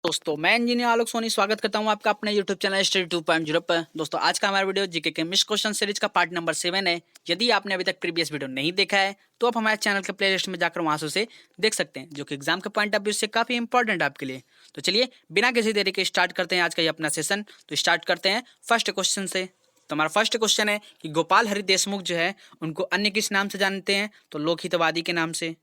दोस्तों मैं इंजीनियर आलोक सोनी स्वागत करता हूं आपका अपने YouTube चैनल स्टडी 2.0 पर। दोस्तों आज का हमारा वीडियो जीके के मिस क्वेश्चन सीरीज का पार्ट नंबर 7 है। यदि आपने अभी तक प्रीवियस वीडियो नहीं देखा है तो आप हमारे चैनल के प्लेलिस्ट में जाकर वहां से उसे देख सकते हैं, जो कि एग्जाम के पॉइंट ऑफ व्यू से काफी इंपॉर्टेंट है आपके लिए। तो चलिए बिना किसी देरी के स्टार्ट करते हैं आज का ये अपना सेशन। तो स्टार्ट करते हैं फर्स्ट क्वेश्चन से। तो हमारा फर्स्ट क्वेश्चन है कि गोपाल हरि देशमुख जो है उनको अन्य किस नाम से जानते हैं? तो लोकहितवादी के नाम से।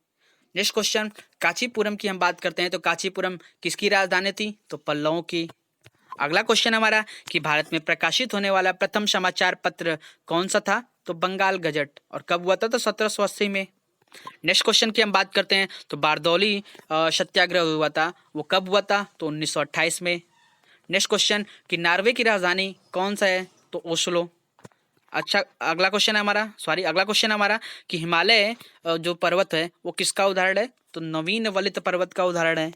नेक्स्ट क्वेश्चन, कांचीपुरम की हम बात करते हैं तो कांचीपुरम किसकी राजधानी थी? तो पल्लवों की। अगला क्वेश्चन हमारा कि भारत में प्रकाशित होने वाला प्रथम समाचार पत्र कौन सा था? तो बंगाल गजट। और कब हुआ था? तो 1780 में। नेक्स्ट क्वेश्चन की हम बात करते हैं तो बारदौली सत्याग्रह हुआ था, वो कब हुआ था? तो 1928 में। नेक्स्ट क्वेश्चन कि नॉर्वे की राजधानी कौन सा है? तो ओस्लो। अच्छा, अगला क्वेश्चन हमारा कि हिमालय जो पर्वत है वो किसका उदाहरण है? तो नवीन वलित पर्वत का उदाहरण है।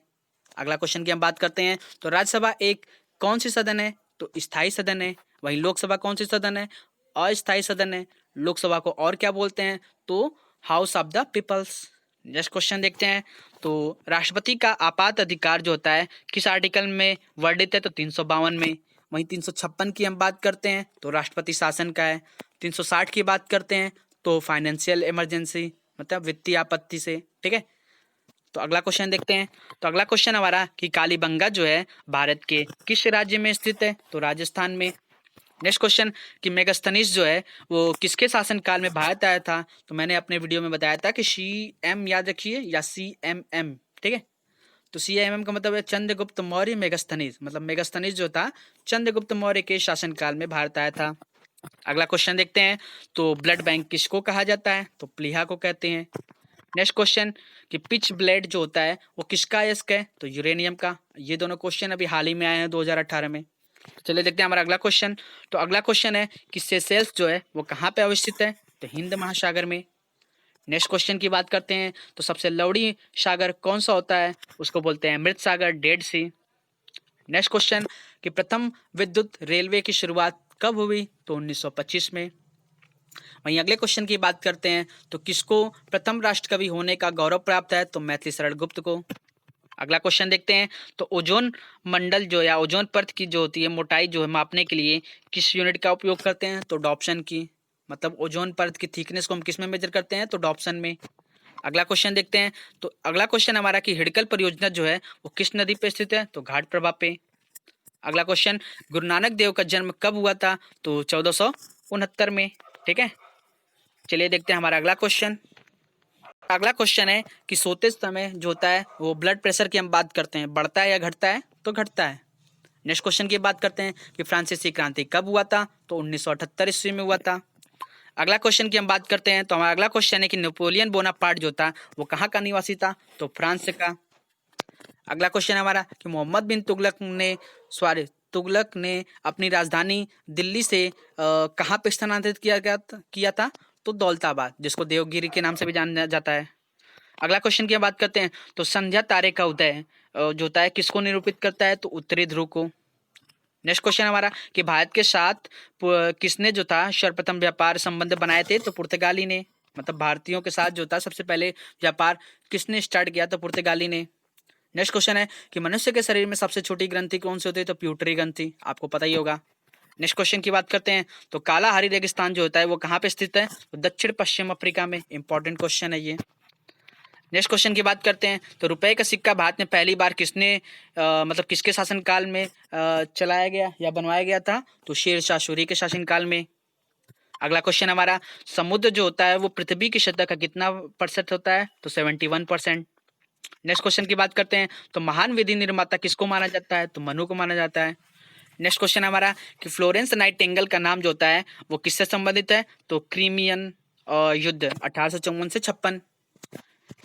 अगला क्वेश्चन की हम बात करते हैं तो राज्यसभा एक कौन सी सदन है? तो स्थायी सदन है। वहीं लोकसभा कौन सी सदन है? अस्थायी सदन है। लोकसभा को और क्या बोलते हैं? तो house of the peoples. Next question देखते हैं तो राष्ट्रपति का आपात अधिकार जो होता है किस आर्टिकल में वर्णित है? तो 352 में। वहीं 356 की हम बात करते हैं तो राष्ट्रपति शासन का है। 360 की बात करते हैं तो फाइनेंशियल इमरजेंसी, मतलब वित्तीय आपत्ति से। ठीक है, तो अगला क्वेश्चन देखते हैं। तो अगला क्वेश्चन हमारा कि कालीबंगा जो है भारत के किस राज्य में स्थित है? तो राजस्थान में। नेक्स्ट क्वेश्चन कि मेगास्थनीज जो है वो किसके शासनकाल में भारत आया था? तो मैंने अपने वीडियो में बताया था कि CM याद रखिए या CMM। ठीक है, तो CMM का मतलब है चंद्रगुप्त मौर्य मेगास्थनीज, मतलब मेगास्थनीज जो था चंद्रगुप्त मौर्य के शासनकाल में भारत आया था। अगला क्वेश्चन देखते हैं तो ब्लड बैंक किसको कहा जाता है? तो प्लीहा को कहते हैं। नेक्स्ट क्वेश्चन कि पिच ब्लेड जो होता है वो किसका अयस्क है? तो यूरेनियम का। ये दोनों क्वेश्चन अभी हाल ही में आए हैं 2018 में। चलिए देखते हैं हमारा अगला क्वेश्चन। तो अगला क्वेश्चन है कि सेशेल्स जो है वो कहाँ पे अवस्थित है? तो हिंद महासागर में। नेक्स्ट क्वेश्चन की बात करते हैं तो सबसे लौड़ी सागर कौन सा होता है? उसको बोलते हैं मृत सागर, डेड सी। नेक्स्ट क्वेश्चन कि प्रथम विद्युत रेलवे की शुरुआत कब हुई? तो 1925 में। वहीं अगले क्वेश्चन की बात करते हैं तो किसको प्रथम राष्ट्रकवि होने का गौरव प्राप्त है? तो मैथिली शरण गुप्त को। अगला क्वेश्चन देखते हैं तो ओजोन मंडल जो या ओजोन परत की जो होती है मोटाई जो है मापने के लिए किस यूनिट का उपयोग करते हैं? तो डॉप्सन की। मतलब ओजोन परत की थिकनेस को हम किस में मेजर करते हैं? तो डॉप्सन में। अगला क्वेश्चन देखते हैं तो अगला क्वेश्चन हमारा कि हिडकल परियोजना जो है वो किस नदी पे स्थित है? तो घाट प्रभा पे। अगला क्वेश्चन, गुरु नानक देव का जन्म कब हुआ था? तो 1469 में। ठीक है, चलिए देखते हैं हमारा अगला क्वेश्चन। अगला क्वेश्चन है कि सोते समय जो होता है वो ब्लड प्रेशर की हम बात करते हैं, बढ़ता है या घटता है? तो घटता है। नेक्स्ट क्वेश्चन की बात करते हैं कि फ्रांसीसी क्रांति कब हुआ था? तो 1978 ईस्वी में हुआ था। अगला क्वेश्चन की हम बात करते हैं तो हमारा अगला क्वेश्चन है कि नेपोलियन बोनापार्ट जो था वो कहाँ का निवासी था? तो फ्रांस का। अगला क्वेश्चन हमारा कि मोहम्मद बिन तुगलक ने अपनी राजधानी दिल्ली से कहाँ पे स्थानांतरित किया था? तो दौलताबाद, जिसको देवगिरी के नाम से भी जाना जाता है। अगला क्वेश्चन की हम बात करते हैं तो संध्या तारे का उदय जो होता है किसको निरूपित करता है? तो उत्तरी ध्रुव को। नेक्स्ट क्वेश्चन हमारा कि भारत के साथ किसने जो था सर्वप्रथम व्यापार संबंध बनाए थे? तो पुर्तगाली ने। मतलब भारतीयों के साथ जो था सबसे पहले व्यापार किसने स्टार्ट किया? तो पुर्तगाली ने। नेक्स्ट क्वेश्चन है कि मनुष्य के शरीर में सबसे छोटी ग्रंथि कौन सी होती है? तो प्यूटरी ग्रंथि, आपको पता ही होगा। नेक्स्ट क्वेश्चन की बात करते हैं तो कालाहारी रेगिस्तान जो होता है वो कहाँ पे स्थित है? तो दक्षिण पश्चिम अफ्रीका में। इंपॉर्टेंट क्वेश्चन है ये। नेक्स्ट क्वेश्चन की बात करते हैं तो रुपए का सिक्का भारत में पहली बार किसने मतलब किसके शासनकाल में चलाया गया या बनवाया गया था? तो शेर शाह सूरी के शासनकाल में। अगला क्वेश्चन हमारा, समुद्र जो होता है वो पृथ्वी की सतह का कितना % होता है? तो 71%। नेक्स्ट क्वेश्चन की बात करते हैं तो महान विधि निर्माता किसको माना जाता है? तो मनु को माना जाता है। नेक्स्ट क्वेश्चन हमारा कि फ्लोरेंस नाइटिंगेल का नाम जो होता है वो किससे संबंधित है? तो क्रीमियन युद्ध 1854 से 56।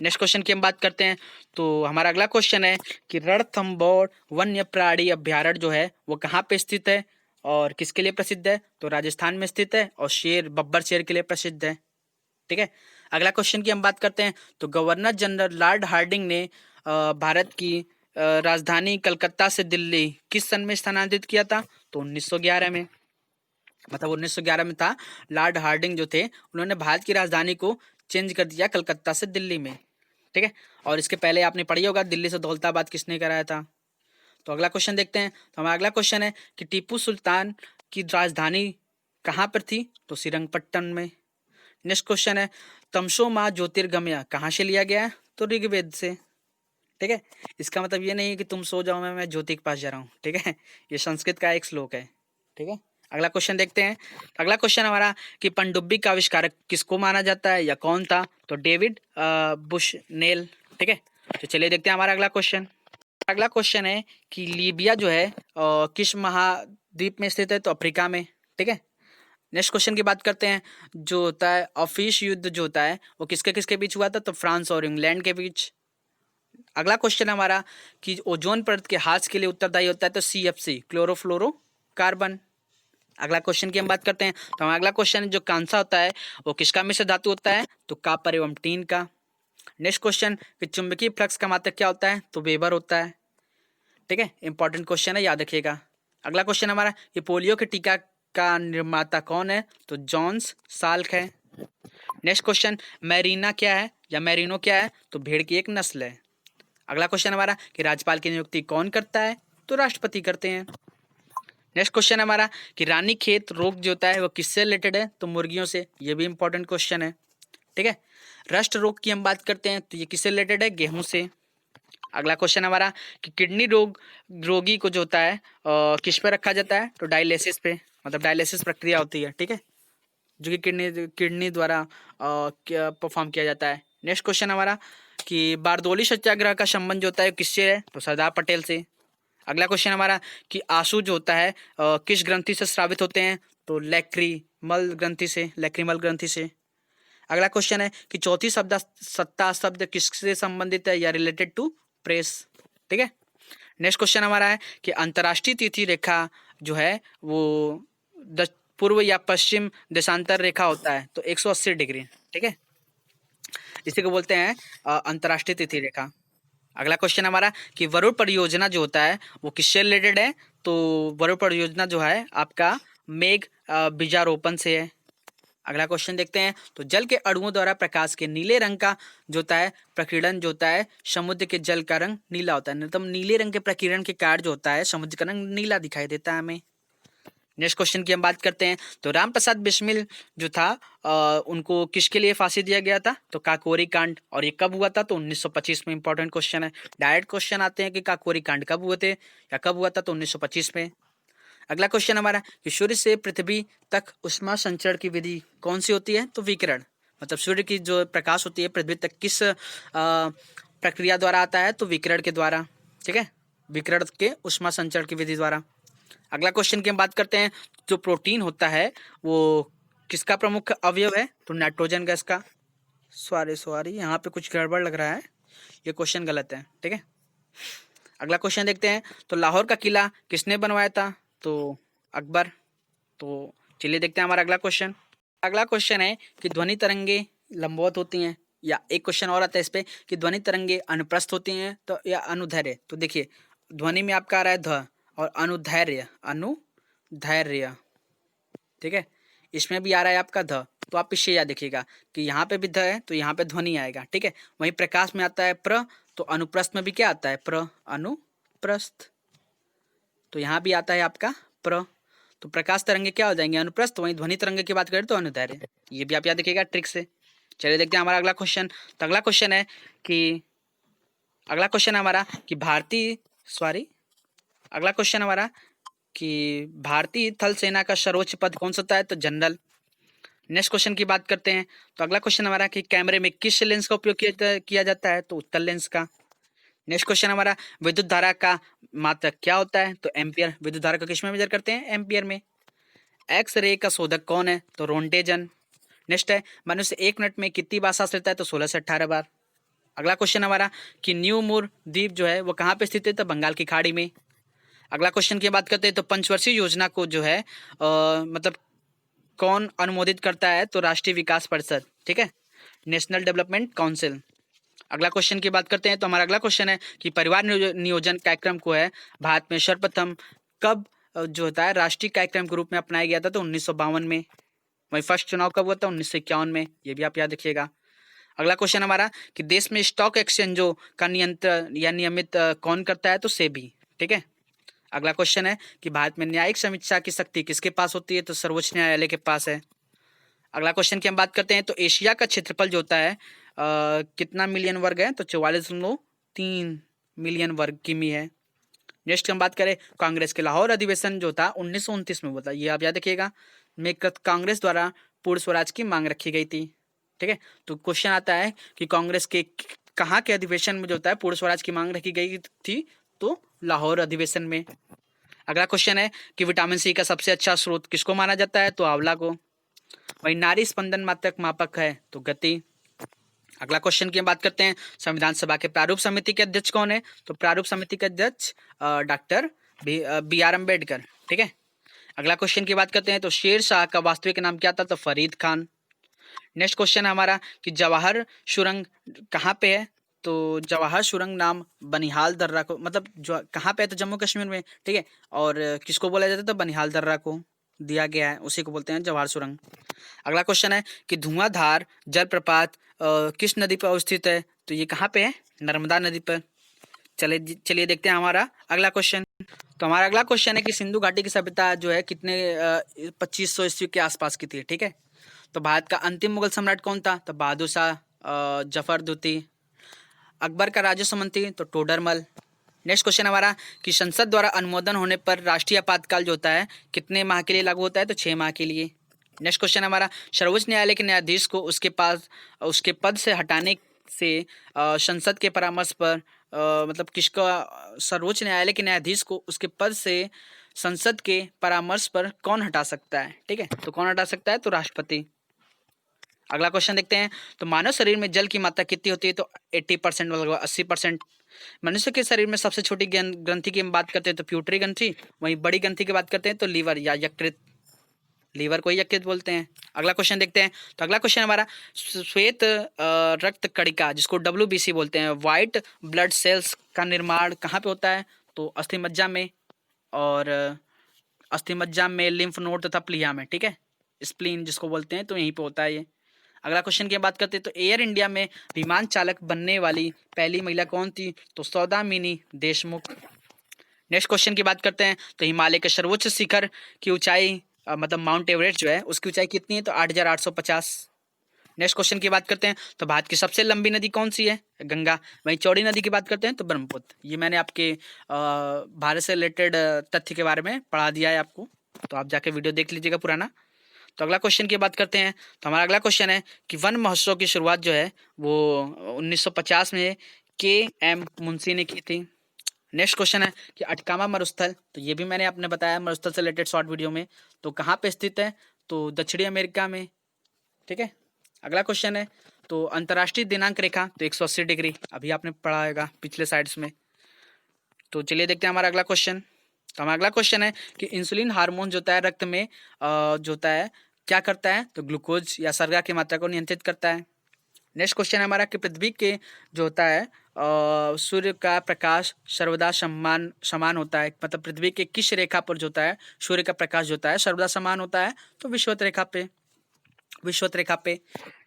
नेक्स्ट क्वेश्चन की हम बात करते हैं तो हमारा अगला क्वेश्चन है कि रणथंभौर वन्य प्राणी अभ्यारण्य जो है वो कहाँ पे स्थित है और किसके लिए प्रसिद्ध है? तो राजस्थान में स्थित है और बब्बर शेर के लिए प्रसिद्ध है। ठीक है, अगला क्वेश्चन की हम बात करते हैं तो गवर्नर जनरल लॉर्ड हार्डिंग ने भारत की राजधानी कलकत्ता से दिल्ली किस सन में स्थानांतरित किया था? तो 1911 में। मतलब 1911 में था। लॉर्ड हार्डिंग जो थे उन्होंने भारत की राजधानी को चेंज कर दिया कलकत्ता से दिल्ली में। ठीक है, और इसके पहले आपने पढ़ी होगा दिल्ली से दौलताबाद किसने कराया था? तो अगला क्वेश्चन देखते हैं। तो हमारा अगला क्वेश्चन है कि टीपू सुल्तान की राजधानी कहाँ पर थी? तो श्रीरंगपट्टन में। नेक्स्ट क्वेश्चन है तमसो माँ ज्योतिर्गमय कहाँ से लिया गया है? तो ऋग्वेद से। ठीक है, इसका मतलब ये नहीं है कि तुम सो जाओ मैं ज्योति के पास जा रहा हूँ। ठीक है, ये संस्कृत का एक श्लोक है। ठीक है, अगला क्वेश्चन देखते हैं। अगला क्वेश्चन हमारा कि पनडुब्बी का आविष्कारक किसको माना जाता है या कौन था? तो डेविड बुशनेल। ठीक है, तो चलिए देखते हैं हमारा अगला क्वेश्चन। अगला क्वेश्चन है कि लीबिया जो है किस महाद्वीप में स्थित है? तो अफ्रीका में। ठीक है, नेक्स्ट क्वेश्चन की बात करते हैं। जो होता है ऑफिस युद्ध जो होता है वो किसके किसके बीच हुआ था? तो फ्रांस और इंग्लैंड के बीच। अगला क्वेश्चन हमारा कि ओजोन परत के ह्रास के लिए उत्तरदायी होता है? तो CFC क्लोरोफ्लोरो कार्बन। अगला क्वेश्चन की हम बात करते हैं। तो हमारा अगला क्वेश्चन जो कांसा होता है वो किसका मिश्र धातु होता है? तो कॉपर एवं टीन का। नेक्स्ट क्वेश्चन कि चुंबकीय फ्लक्स का मात्रक क्या होता है? तो वेबर होता है। ठीक है, इंपॉर्टेंट क्वेश्चन है, याद रखिएगा। अगला क्वेश्चन हमारा कि पोलियो के टीका का निर्माता कौन है? तो जॉन्स साल्क है। नेक्स्ट क्वेश्चन मैरीना क्या है या मैरिनो क्या है? तो भेड़ की एक नस्ल है। अगला क्वेश्चन हमारा कि राज्यपाल की नियुक्ति कौन करता है? तो राष्ट्रपति करते हैं। नेक्स्ट क्वेश्चन हमारा कि रानीखेत रोग जो होता है वो किससे रिलेटेड है? तो मुर्गियों से। ये भी इंपॉर्टेंट क्वेश्चन है। ठीक है, रस्ट रोग की हम बात करते हैं तो ये किससे रिलेटेड है? गेहूं से। अगला क्वेश्चन हमारा कि किडनी रोगी को जो होता है किस पे रखा जाता है? तो डायलिसिस पे, मतलब डायलिसिस प्रक्रिया होती है। ठीक है, जो कि किडनी द्वारा परफॉर्म किया जाता है। नेक्स्ट क्वेश्चन हमारा कि बारदोली सत्याग्रह का संबंध जो होता है किससे है? तो सरदार पटेल से। अगला क्वेश्चन हमारा कि आंसू जो होता है किस ग्रंथि से स्रावित होते हैं? तो लैक्रीमल ग्रंथि से, लैक्रीमल ग्रंथि से। अगला क्वेश्चन है कि चौथी सत्ता शब्द किससे संबंधित है या रिलेटेड टू प्रेस? ठीक है, नेक्स्ट क्वेश्चन हमारा है कि अंतर्राष्ट्रीय तिथि रेखा जो है वो पूर्व या पश्चिम देशांतर रेखा होता है तो 180 डिग्री। ठीक है, इसी को बोलते हैं अंतर्राष्ट्रीय तिथि रेखा। अगला क्वेश्चन हमारा कि वरुण परियोजना जो होता है वो किससे रिलेटेड है? तो वरुण परियोजना जो है आपका मेघ बीजारोपण से है। अगला क्वेश्चन देखते हैं। तो जल के अणुओं द्वारा प्रकाश के नीले रंग का जो होता है प्रकीर्णन जो होता है समुद्र के जल का रंग नीला होता है, मतलब नीले रंग के प्रकीर्णन के कारण जो होता है समुद्र का रंग नीला दिखाई देता है हमें। नेक्स्ट क्वेश्चन की हम बात करते हैं। तो राम प्रसाद बिस्मिल जो था उनको किसके लिए फांसी दिया गया था? तो काकोरी कांड। और ये कब हुआ था? तो 1925 में। इंपॉर्टेंट क्वेश्चन है, डायरेक्ट क्वेश्चन आते हैं कि काकोरी कांड कब हुए थे या कब हुआ था? तो 1925 में। अगला क्वेश्चन हमारा कि सूर्य से पृथ्वी तक उष्मा संचरण की विधि कौन सी होती है? तो विकिरण, मतलब सूर्य की जो प्रकाश होती है पृथ्वी तक किस प्रक्रिया द्वारा आता है? तो विकिरण के द्वारा। ठीक है, विकिरण के उष्मा संचरण की विधि द्वारा। अगला क्वेश्चन की हम बात करते हैं। जो प्रोटीन होता है वो किसका प्रमुख अवयव है? तो नाइट्रोजन गैस का। सॉरी यहाँ पे कुछ गड़बड़ लग रहा है, ये क्वेश्चन गलत है। ठीक है, अगला क्वेश्चन देखते हैं। तो लाहौर का किला किसने बनवाया था? तो अकबर। तो चलिए देखते हैं हमारा अगला क्वेश्चन। अगला क्वेश्चन है कि ध्वनि तरंगे लंबवत होती हैं, या एक क्वेश्चन और आता है इस पे कि ध्वनि तरंगे अनुप्रस्थ होती हैं तो या अनुदैर्घ्य। तो देखिए ध्वनि में आपका आ रहा है ध और अनुदैर्घ्य, अनुदैर्घ्य। ठीक है, इसमें भी आ रहा है आपका ध, तो आप इससे याद देखिएगा कि यहाँ पे भी ध है तो यहाँ पे ध्वनि आएगा। ठीक है, वहीं प्रकाश में आता है प्र, तो अनुप्रस्थ में भी क्या आता है? प्र, अनुप्रस्थ। तो यहाँ भी आता है आपका प्र, तो प्रकाश तरंगे क्या हो जाएंगे? अनुप्रस्थ। वहीं ध्वनि तरंगे की बात करें तो अनुदैर्घ्य। ये भी आप याद रखिएगा ट्रिक से। चलिए देखते हैं हमारा अगला क्वेश्चन। तो अगला क्वेश्चन है कि अगला क्वेश्चन हमारा कि अगला क्वेश्चन हमारा कि भारतीय थल सेना का सर्वोच्च पद कौन सा होता है? तो जनरल। नेक्स्ट क्वेश्चन की बात करते हैं। तो अगला क्वेश्चन हमारा कि कैमरे में किस लेंस का उपयोग किया जाता है? तो उत्तल लेंस का। नेक्स्ट क्वेश्चन हमारा विद्युत धारा का मात्रक क्या होता है? तो एम्पियर। विद्युत धारा को किस में मेजर करते हैं? एम्पियर में। एक्स रे का शोधक कौन है? तो रोन्टेजन। नेक्स्ट है मनुष्य 1 मिनट में कितनी बार सांस लेता है? तो 16 से 18 बार। अगला क्वेश्चन हमारा कि न्यू मूर द्वीप जो है वो कहाँ पे स्थित है? तो बंगाल की खाड़ी में। अगला क्वेश्चन की बात करते हैं। तो पंचवर्षीय योजना को जो है मतलब कौन अनुमोदित करता है? तो राष्ट्रीय विकास परिषद। ठीक है, नेशनल डेवलपमेंट काउंसिल। अगला क्वेश्चन की बात करते हैं। तो हमारा अगला क्वेश्चन है कि परिवार नियोजन कार्यक्रम को है भारत में सर्वप्रथम कब जो होता है राष्ट्रीय कार्यक्रम के रूप में अपनाया गया था? तो 1952 में। वही फर्स्ट चुनाव कब हुआ था? 1951 में। ये भी आप याद रखिएगा। अगला क्वेश्चन हमारा कि देश में स्टॉक एक्सचेंजों का नियंत्रण या नियमित कौन करता है? तो सेबी। ठीक है, अगला क्वेश्चन है कि भारत में न्यायिक समीक्षा की शक्ति किसके पास होती है, तो सर्वोच्च न्यायालय के पास है। अगला क्वेश्चन की हम बात करते हैं तो एशिया का क्षेत्रफल जो होता है कितना मिलियन वर्ग है, तो 44.3 मिलियन वर्ग किमी है। नेक्स्ट हम बात करें कांग्रेस के लाहौर अधिवेशन जो था 1929 में हुआ था, ये आप याद रखिएगा, में कांग्रेस द्वारा पूर्ण स्वराज की मांग रखी गई थी। ठीक है, तो क्वेश्चन आता है कि कांग्रेस के कहाँ के अधिवेशन में जो होता है पूर्ण स्वराज की मांग रखी गई थी, तो लाहौर अधिवेशन में। अगला क्वेश्चन है कि विटामिन सी का सबसे अच्छा स्रोत किसको माना जाता है, तो आंवला को। वही नारी स्पंदन मात्रक मापक है, तो गति। अगला क्वेश्चन की हम बात करते हैं संविधान सभा के प्रारूप समिति के अध्यक्ष कौन है, तो प्रारूप समिति के अध्यक्ष डॉक्टर बी आर अम्बेडकर। ठीक है, अगला क्वेश्चन की बात करते हैं तो शेर शाह का वास्तविक नाम क्या था, तो फरीद खान। नेक्स्ट क्वेश्चन है हमारा कि जवाहर सुरंग कहाँ पे है, तो जवाहर सुरंग नाम बनिहाल दर्रा को, मतलब जो कहाँ पे है, तो जम्मू कश्मीर में। ठीक है, और किसको बोला जाता है, तो बनिहाल दर्रा को दिया गया है, उसी को बोलते हैं जवाहर सुरंग। अगला क्वेश्चन है कि धुआंधार जलप्रपात किस नदी पर अवस्थित है, तो ये कहाँ पे है, नर्मदा नदी पर। चलिए देखते हैं हमारा अगला क्वेश्चन। तो हमारा अगला क्वेश्चन है कि सिंधु घाटी की सभ्यता जो है कितने 2500 ईस्वी के आसपास की थी। ठीक है, तो भारत का अंतिम मुगल सम्राट कौन था, तो बहादुर शाह जफर द्वितीय। अकबर का राजस्व मंत्री, तो टोडरमल। नेक्स्ट क्वेश्चन हमारा कि संसद द्वारा अनुमोदन होने पर राष्ट्रीय आपातकाल जो होता है कितने माह के लिए लागू होता है, तो 6 माह के लिए। नेक्स्ट क्वेश्चन हमारा सर्वोच्च न्यायालय के न्यायाधीश को उसके पद से हटाने से संसद के परामर्श पर मतलब किसका, सर्वोच्च न्यायालय के न्यायाधीश को उसके पद से संसद के परामर्श पर कौन हटा सकता है। ठीक है, तो कौन हटा सकता है, तो राष्ट्रपति। अगला क्वेश्चन देखते हैं तो मानव शरीर में जल की मात्रा कितनी होती है, तो 80% लगभग 80%। मनुष्य के शरीर में सबसे छोटी ग्रंथि की हम बात करते हैं तो प्यूटरी ग्रंथि, वहीं बड़ी ग्रंथि की बात करते हैं तो लीवर या यकृत, लीवर को ही यकृत बोलते हैं। अगला क्वेश्चन देखते हैं तो अगला क्वेश्चन हमारा श्वेत रक्त कणिका जिसको WBC बोलते हैं, व्हाइट ब्लड सेल्स का निर्माण कहाँ पे होता है, तो अस्थि मज्जा में, और अस्थि मज्जा में, लिम्फ नोड तथा प्लिया में। ठीक है, स्प्लीन जिसको बोलते हैं, तो यहीं पे होता है ये। अगला क्वेश्चन की बात करते हैं तो एयर इंडिया में विमान चालक बनने वाली पहली महिला कौन थी, तो सौदामिनी देशमुख। नेक्स्ट क्वेश्चन की बात करते हैं तो हिमालय के सर्वोच्च शिखर की ऊंचाई मतलब माउंट एवरेस्ट जो है उसकी ऊंचाई कितनी है, तो 8,850। नेक्स्ट क्वेश्चन की बात करते हैं तो भारत की सबसे लंबी नदी कौन सी है, गंगा। वहीं चौड़ी नदी की बात करते हैं तो ब्रह्मपुत्र। ये मैंने आपके भारत से रिलेटेड तथ्य के बारे में पढ़ा दिया है आपको, तो आप जाके वीडियो देख लीजिएगा पुराना। तो अगला क्वेश्चन की बात करते हैं तो हमारा अगला क्वेश्चन है कि वन महोत्सव की शुरुआत जो है वो 1950 में KM मुंशी ने की थी। नेक्स्ट क्वेश्चन है कि अटकामा मरुस्थल, तो ये भी मैंने आपने बताया मरुस्थल से रिलेटेड शॉर्ट वीडियो में, तो कहाँ पे स्थित है, तो दक्षिणी अमेरिका में। ठीक है, अगला क्वेश्चन है तो अंतर्राष्ट्रीय दिनांक रेखा, तो 180 डिग्री, अभी आपने पढ़ा होगा पिछले साइड्स में। तो चलिए देखते हैं हमारा अगला क्वेश्चन। तो हमारा अगला क्वेश्चन है कि इंसुलिन हार्मोन जो होता है रक्त में जो होता है क्या करता है, तो ग्लूकोज या शर्करा की मात्रा को नियंत्रित करता है। नेक्स्ट क्वेश्चन है हमारा कि पृथ्वी के जो होता है सूर्य का प्रकाश सर्वदा समान होता है, मतलब पृथ्वी के किस रेखा पर जो होता है सूर्य का प्रकाश जो होता है सर्वदा समान होता है, तो विषुवत रेखा पे।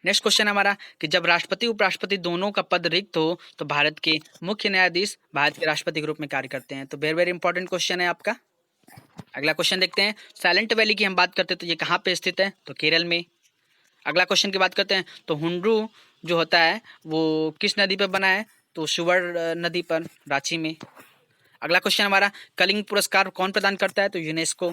नेक्स्ट क्वेश्चन हमारा कि जब राष्ट्रपति उपराष्ट्रपति दोनों का पद रिक्त हो तो भारत के मुख्य न्यायाधीश भारत के राष्ट्रपति के रूप में कार्य करते हैं, तो वेरी वेरी इंपॉर्टेंट क्वेश्चन है आपका। अगला क्वेश्चन देखते हैं साइलेंट वैली की हम बात करते हैं तो ये कहाँ पे स्थित है, तो केरल में। अगला क्वेश्चन की बात करते हैं तो हुंड्रू जो होता है वो किस नदी पर बना है, तो सुवर्ण नदी पर, रांची में। अगला क्वेश्चन हमारा कलिंग पुरस्कार कौन प्रदान करता है, तो यूनेस्को।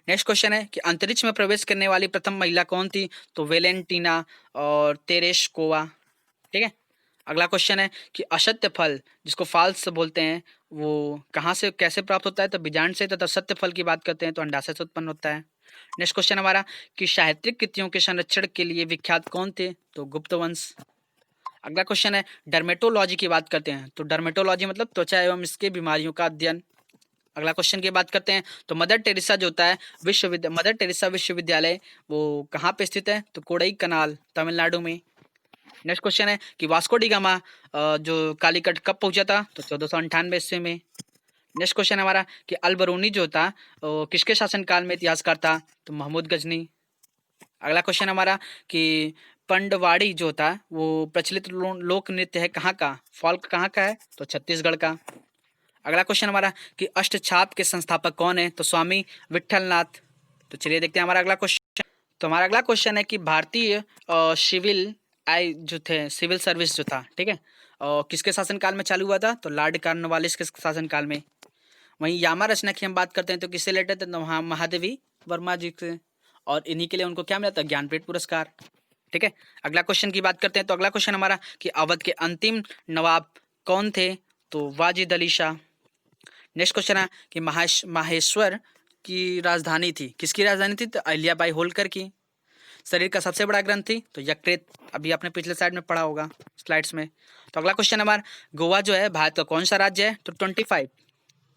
नेक्स्ट क्वेश्चन है कि अंतरिक्ष में प्रवेश करने वाली प्रथम महिला कौन थी, तो वेलेंटीना और तेरेशकोवा। ठीक है, अगला क्वेश्चन है कि असत्य फल जिसको फाल्स बोलते हैं वो कहाँ से कैसे प्राप्त होता है, तो बीजांड से, तथा सत्य फल की बात करते हैं तो अंडाशय से उत्पन्न होता है। नेक्स्ट क्वेश्चन हमारा कि साहित्यिक कृतियों के संरक्षण के लिए विख्यात कौन थे, तो गुप्त वंश। अगला क्वेश्चन है डर्मेटोलॉजी की बात करते हैं तो डर्मेटोलॉजी मतलब त्वचा एवं इसके बीमारियों का अध्ययन। अगला क्वेश्चन की बात करते हैं तो मदर टेरेसा जो होता है मदर टेरेसा विश्वविद्यालय वो कहाँ पे स्थित है, तो कोडई कनाल, तमिलनाडु में। नेक्स्ट क्वेश्चन है कि वास्को डी गामा जो कालीकट कब पहुंचा था, तो 1498 ईस्वी में। नेक्स्ट क्वेश्चन हमारा कि अलबरूनी जो था किसके शासनकाल में इतिहासकार था, तो महमूद गजनी। अगला क्वेश्चन हमारा कि पंडवाड़ी जो था वो प्रचलित लोक नृत्य है कहाँ का, फॉल्क कहाँ का है, तो छत्तीसगढ़ का। अगला क्वेश्चन हमारा कि अष्टछाप के संस्थापक कौन है? तो स्वामी विट्ठलनाथ। तो चलिए देखते हैं हमारा अगला क्वेश्चन। तो हमारा अगला क्वेश्चन है कि भारतीय सिविल आई जो थे सिविल सर्विस जो था, ठीक है, किसके शासनकाल में चालू हुआ था? तो लॉर्ड कॉर्नवालिस के शासनकाल में। वहीं यामा रचना की हम बात करते हैं तो किससे रिलेटेड है? तो महादेवी वर्मा जी से, और इन्हीं के लिए उनको क्या मिला था? ज्ञानपीठ पुरस्कार। ठीक है, अगला क्वेश्चन की बात करते हैं। तो अगला क्वेश्चन हमारा कि अवध के अंतिम नवाब कौन थे? तो वाजिद अली शाह। नेक्स्ट क्वेश्चन है कि माहेश्वर की राजधानी थी, किसकी राजधानी थी? तो अहिल्याबाई होलकर की। शरीर का सबसे बड़ा ग्रंथ थी तो यकृत, अभी आपने पिछले साइड में पढ़ा होगा स्लाइड्स में। तो अगला क्वेश्चन हमारा गोवा जो है भारत का कौन सा राज्य है? तो 25।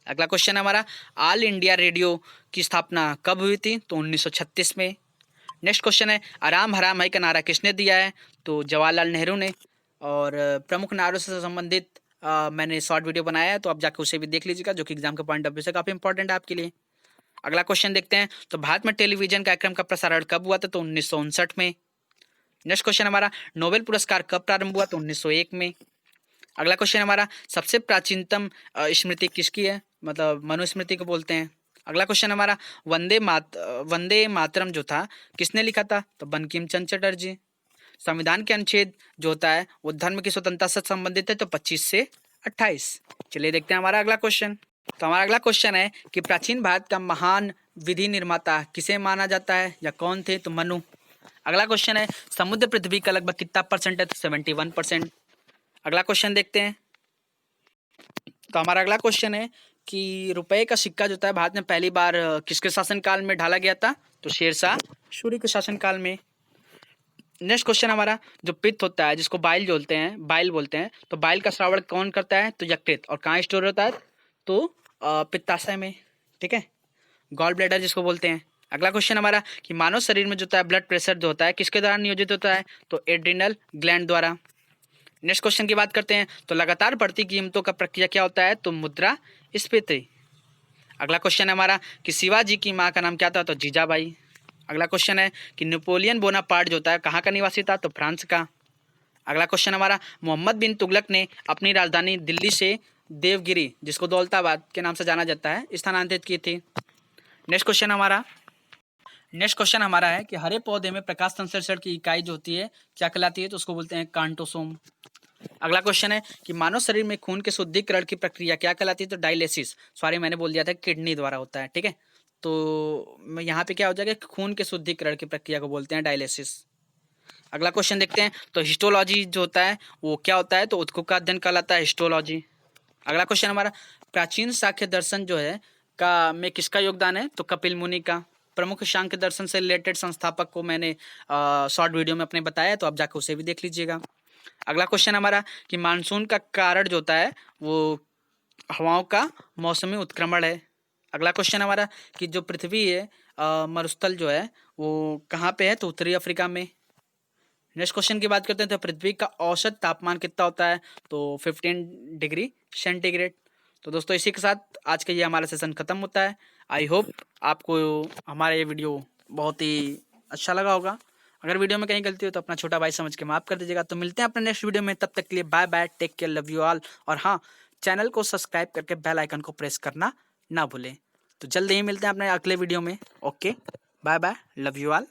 अगला क्वेश्चन हमारा ऑल इंडिया रेडियो की स्थापना कब हुई थी? तो 1936 में। नेक्स्ट क्वेश्चन है आराम हराम है का नारा किसने दिया है? तो जवाहरलाल नेहरू ने। और प्रमुख नारों से संबंधित मैंने शॉर्ट वीडियो बनाया है, तो आप जाकर उसे भी देख लीजिएगा, जो कि एग्जाम के पॉइंट ऑफ व्यू से काफ़ी इंपॉर्टेंट है आपके लिए। अगला क्वेश्चन देखते हैं। तो भारत में टेलीविजन कार्यक्रम का प्रसारण कब हुआ था? तो 1959 में। नेक्स्ट क्वेश्चन हमारा नोबेल पुरस्कार कब प्रारंभ हुआ? तो 1901 में। अगला क्वेश्चन हमारा सबसे प्राचीनतम स्मृति किसकी है? मतलब मनुस्मृति को बोलते हैं। अगला क्वेश्चन हमारा वंदे मातरम जो था किसने लिखा था? तो बंकिम चंद्र चटर्जी। संविधान के अनुच्छेद जो होता है वो धर्म की स्वतंत्रता से संबंधित है, तो 25 से 28। चलिए देखते हैं हमारा अगला क्वेश्चन। तो हमारा अगला क्वेश्चन है कि प्राचीन भारत का महान विधि निर्माता किसे माना जाता है या कौन थे? तो मनु। अगला क्वेश्चन है समुद्र पृथ्वी का लगभग कितना परसेंट है? तो 71%। अगला क्वेश्चन देखते हैं। तो हमारा अगला क्वेश्चन है कि रुपए का सिक्का जो था भारत में पहली बार किसके शासनकाल में ढाला गया था? तो शेरशाह सूरी के शासनकाल में। नेक्स्ट क्वेश्चन हमारा जो पित्त होता है जिसको बाइल बोलते हैं, तो बाइल का श्रावण कौन करता है? तो यकृत। और कहाँ स्टोर होता है? तो पित्ताशय में। ठीक है, गॉल ब्लैडर जिसको बोलते हैं। अगला क्वेश्चन हमारा कि मानव शरीर में जो होता है ब्लड प्रेशर जो होता है किसके द्वारा नियोजित होता है? तो एड्रिनल ग्लैंड द्वारा। नेक्स्ट क्वेश्चन की बात करते हैं। तो लगातार बढ़ती कीमतों का प्रक्रिया क्या होता है? तो मुद्रास्फीति। अगला क्वेश्चन है हमारा कि शिवाजी की माँ का नाम क्या था? तो जीजाबाई। अगला क्वेश्चन है कि नेपोलियन बोनापार्ट जो होता है कहाँ का निवासी था? तो फ्रांस का। अगला क्वेश्चन हमारा मोहम्मद बिन तुगलक ने अपनी राजधानी दिल्ली से देवगिरी, जिसको दौलताबाद के नाम से जाना जाता है, स्थानांतरित की थी। नेक्स्ट क्वेश्चन हमारा है कि हरे पौधे में प्रकाश संश्लेषण की इकाई जो होती है क्या कहलाती है? तो उसको बोलते हैं कांटोसोम। अगला क्वेश्चन है कि मानव शरीर में खून के शुद्धिकरण की प्रक्रिया क्या कहलाती है? तो डायलिसिस। सॉरी, मैंने बोल दिया था किडनी द्वारा होता है। ठीक है, तो यहाँ पे क्या हो जाएगा? खून के शुद्धिकरण की प्रक्रिया को बोलते हैं डायलिसिस। अगला क्वेश्चन देखते हैं। तो हिस्टोलॉजी जो होता है वो क्या होता है? तो उत्कों का अध्ययन कहलाता है हिस्टोलॉजी। अगला क्वेश्चन हमारा प्राचीन सांख्य दर्शन जो है का में किसका योगदान है? तो कपिल मुनि का। प्रमुख सांख्य दर्शन से रिलेटेड संस्थापक को मैंने शॉर्ट वीडियो में अपने बताया, तो आप जाकर उसे भी देख लीजिएगा। अगला क्वेश्चन हमारा कि मानसून का कारण जो होता है वो हवाओं का मौसमी उत्क्रमण है। अगला क्वेश्चन हमारा कि जो पृथ्वी है मरुस्थल जो है वो कहाँ पे है? तो उत्तरी अफ्रीका में। नेक्स्ट क्वेश्चन की बात करते हैं। तो पृथ्वी का औसत तापमान कितना होता है? तो 15 डिग्री सेंटीग्रेड। तो दोस्तों इसी के साथ आज का ये हमारा सेशन खत्म होता है। आई होप आपको हमारा ये वीडियो बहुत ही अच्छा लगा होगा। अगर वीडियो में कहीं गलती हो तो अपना छोटा भाई समझ के माफ कर दीजिएगा। तो मिलते हैं अपने नेक्स्ट वीडियो में, तब तक के लिए bye bye, take care, love you all. और हाँ, चैनल को सब्सक्राइब करके बेल आइकन को प्रेस करना ना भूलें। तो जल्दी ही मिलते हैं अपने अगले वीडियो में। Okay, bye bye, love you all.